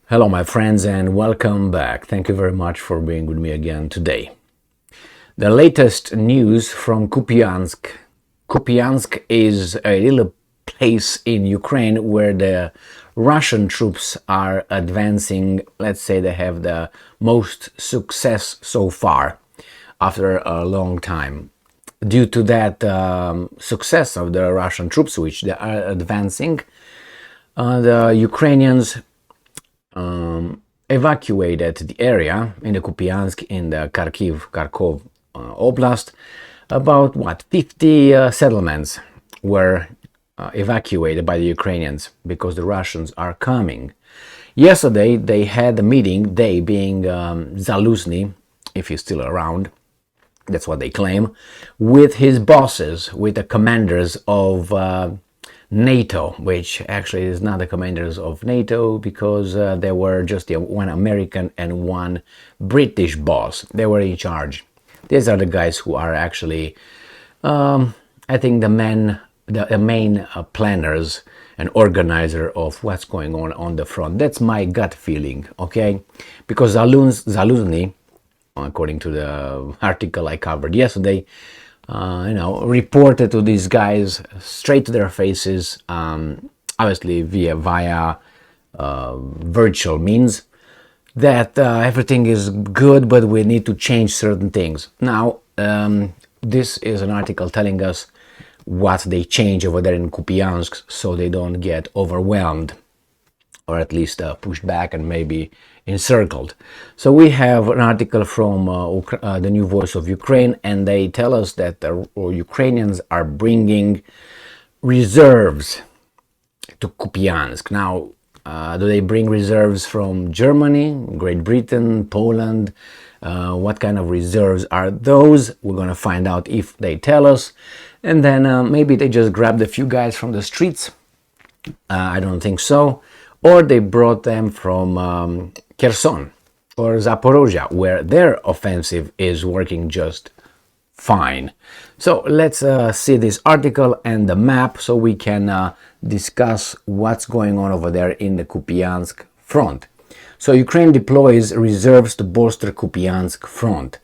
Hello, my friends, and welcome back. Thank you very much for being with me again today. The latest news from Kupiansk. Kupiansk is a little place in Ukraine where the Russian troops are advancing. Let's say they have the most success so far after a long time. Due to that success of the Russian troops, which they are advancing, the Ukrainians evacuated the area in the Kupyansk, in the Kharkov Oblast. About 50 settlements were evacuated by the Ukrainians because the Russians are coming. Yesterday they had a meeting, they being Zaluzny, if he's still around, that's what they claim, with his bosses, with the commanders of NATO, which actually is not the commanders of NATO, because there were just one American and one British boss. They were in charge. These are the guys who are actually, I think, the main planners and organizer of what's going on the front. That's my gut feeling, okay? Because Zaluzny, according to the article I covered yesterday, reported to these guys straight to their faces, obviously via virtual means, that everything is good, but we need to change certain things. Now, this is an article telling us what they change over there in Kupiansk, so they don't get overwhelmed, or at least pushed back and maybe encircled. So we have an article from the New Voice of Ukraine, and they tell us that the Ukrainians are bringing reserves to Kupyansk. Now, do they bring reserves from Germany, Great Britain, Poland? What kind of reserves are those? We're going to find out if they tell us. And then maybe they just grabbed a few guys from the streets. I don't think so. Or they brought them from Kherson or Zaporozhye, where their offensive is working just fine. So let's see this article and the map so we can discuss what's going on over there in the Kupiansk front. So Ukraine deploys reserves to bolster Kupiansk front.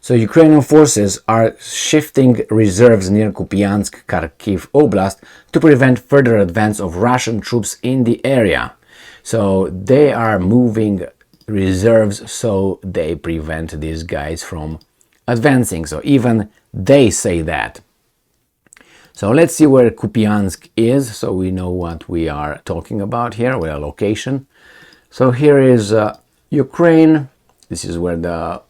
So Ukrainian forces are shifting reserves near Kupiansk, Kharkiv Oblast to prevent further advance of Russian troops in the area. So they are moving reserves so they prevent these guys from advancing. So even they say that. So let's see where Kupiansk is, so we know what we are talking about here, where location. So here is Ukraine. This is where the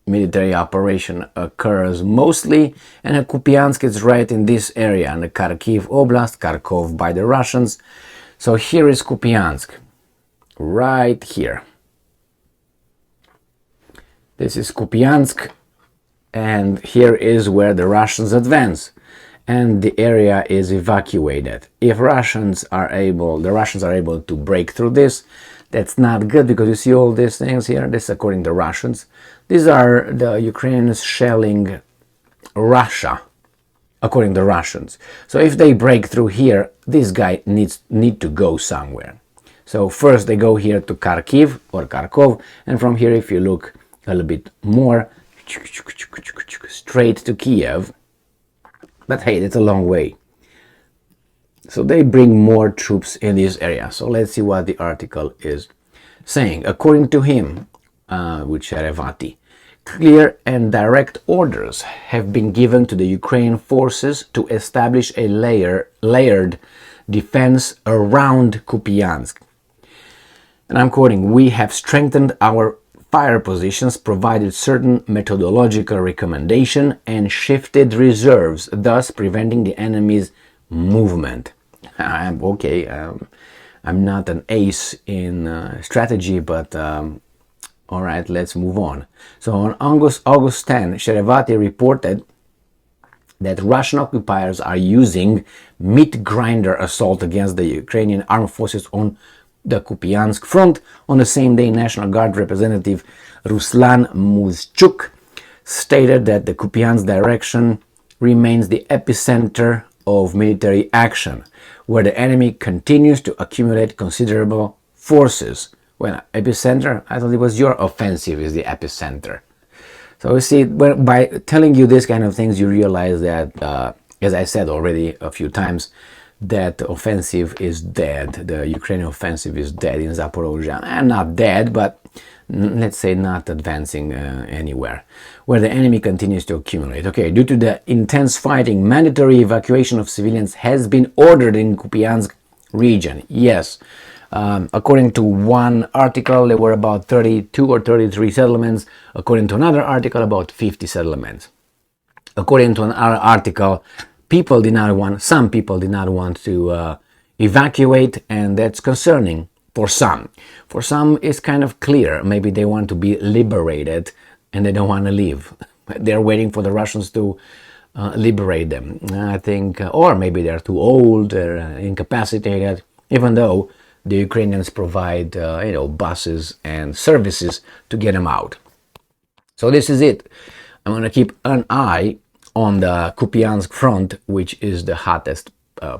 military operation occurs mostly, and Kupiansk is right in this area, in the Kharkiv Oblast, Kharkov by the Russians. So here is Kupiansk, right here. This is Kupiansk, and here is where the Russians advance, and the area is evacuated. If the Russians are able to break through this, that's not good, because you see all these things here. This is according to Russians. These are the Ukrainians shelling Russia, according to Russians. So if they break through here, this guy need to go somewhere. So first they go here to Kharkiv or Kharkov, and from here, if you look a little bit more, straight to Kiev. But hey, it's a long way. So they bring more troops in this area. So let's see what the article is saying. According to him, with Sherevati, clear and direct orders have been given to the Ukrainian forces to establish a layered defense around Kupiansk. And I'm quoting, "We have strengthened our fire positions, provided certain methodological recommendation, and shifted reserves, thus preventing the enemy's movement." I'm not an ace in strategy, but all right, let's move on. So on August 10, Sherevati reported that Russian occupiers are using meat grinder assault against the Ukrainian armed forces on the Kupiansk front. On the same day, National Guard representative Ruslan Muzchuk stated that the Kupiansk direction remains the epicenter of military action, where the enemy continues to accumulate considerable forces. Well, epicenter, I thought it was your offensive is the epicenter. So you see, by telling you this kind of things, you realize that, as I said already a few times, that offensive is dead. The Ukrainian offensive is dead in Zaporozhye. And not dead, but let's say not advancing anywhere, where the enemy continues to accumulate. Okay, due to the intense fighting, mandatory evacuation of civilians has been ordered in Kupiansk region. Yes. According to one article, there were about 32 or 33 settlements. According to another article, about 50 settlements. According to another article, some people did not want to evacuate, and that's concerning for some. For some, it's kind of clear. Maybe they want to be liberated and they don't want to leave. They're waiting for the Russians to liberate them, I think, or maybe they're too old, they're incapacitated, even though the Ukrainians provide, buses and services to get them out. So this is it. I'm going to keep an eye on the Kupiansk front, which is the hottest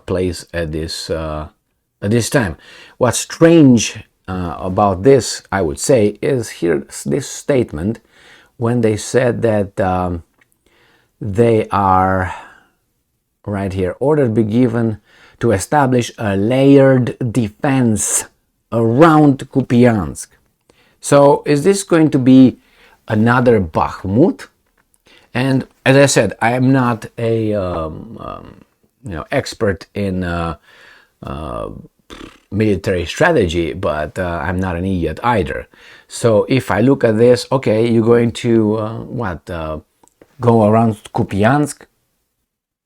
place at this time. What's strange about this, I would say, is here this statement when they said that they are right here. Order be given to establish a layered defense around Kupiansk. So is this going to be another Bakhmut? And as I said, I am not a expert in military strategy, but I'm not an idiot either. So if I look at this, okay, you're going to go around Kupiansk?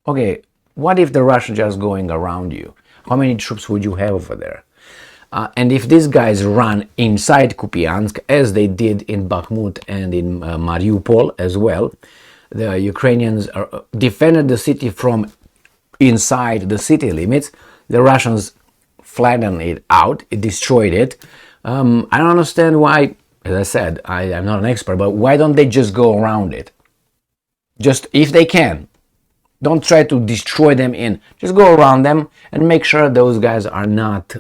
Okay, what if the Russians just going around you? How many troops would you have over there? And if these guys run inside Kupiansk, as they did in Bakhmut and in Mariupol as well, the Ukrainians defended the city from inside the city limits. The Russians flattened it out, it destroyed it. I don't understand why, as I said, I'm not an expert, but why don't they just go around it? Just if they can. Don't try to destroy them just go around them and make sure those guys are not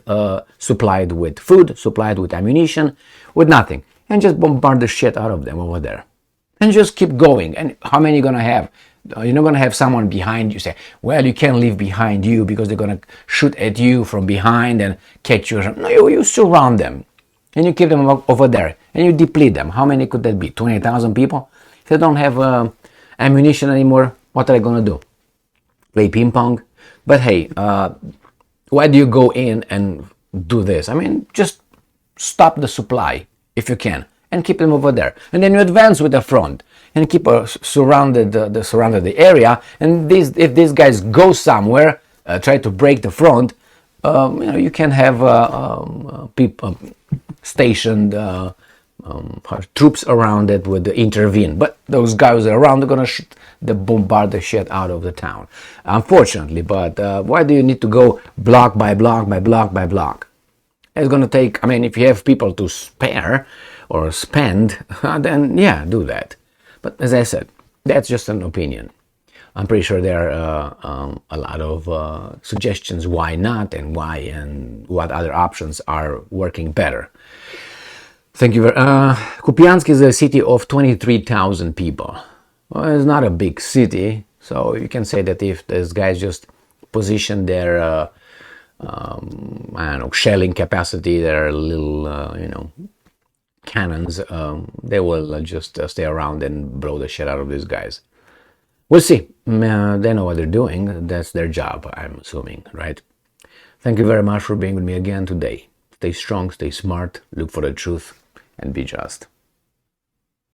supplied with food, supplied with ammunition, with nothing. And just bombard the shit out of them over there. And just keep going. And how many are you going to have? You're not going to have someone behind you say, well, you can't leave behind you because they're going to shoot at you from behind and catch you. No, you surround them. And you keep them over there. And you deplete them. How many could that be? 20,000 people? If they don't have ammunition anymore, what are they going to do? Play ping pong? But hey, why do you go in and do this? I mean, just stop the supply if you can and keep them over there. And then you advance with the front and keep surrounded the area. And if these guys go somewhere, try to break the front, you can have people stationed troops around it would intervene, but those guys around are gonna bombard the shit out of the town, unfortunately. But why do you need to go block by block by block by block? It's gonna take, I mean, if you have people to spare or spend, then yeah, do that. But as I said, that's just an opinion. I'm pretty sure there are a lot of suggestions why not and why and what other options are working better. Thank you. Kupiansk is a city of 23,000 people. Well, it's not a big city, so you can say that if these guys just position their, shelling capacity, their little, cannons, they will just stay around and blow the shit out of these guys. We'll see. They know what they're doing. That's their job, I'm assuming, right? Thank you very much for being with me again today. Stay strong, stay smart, look for the truth, and be just.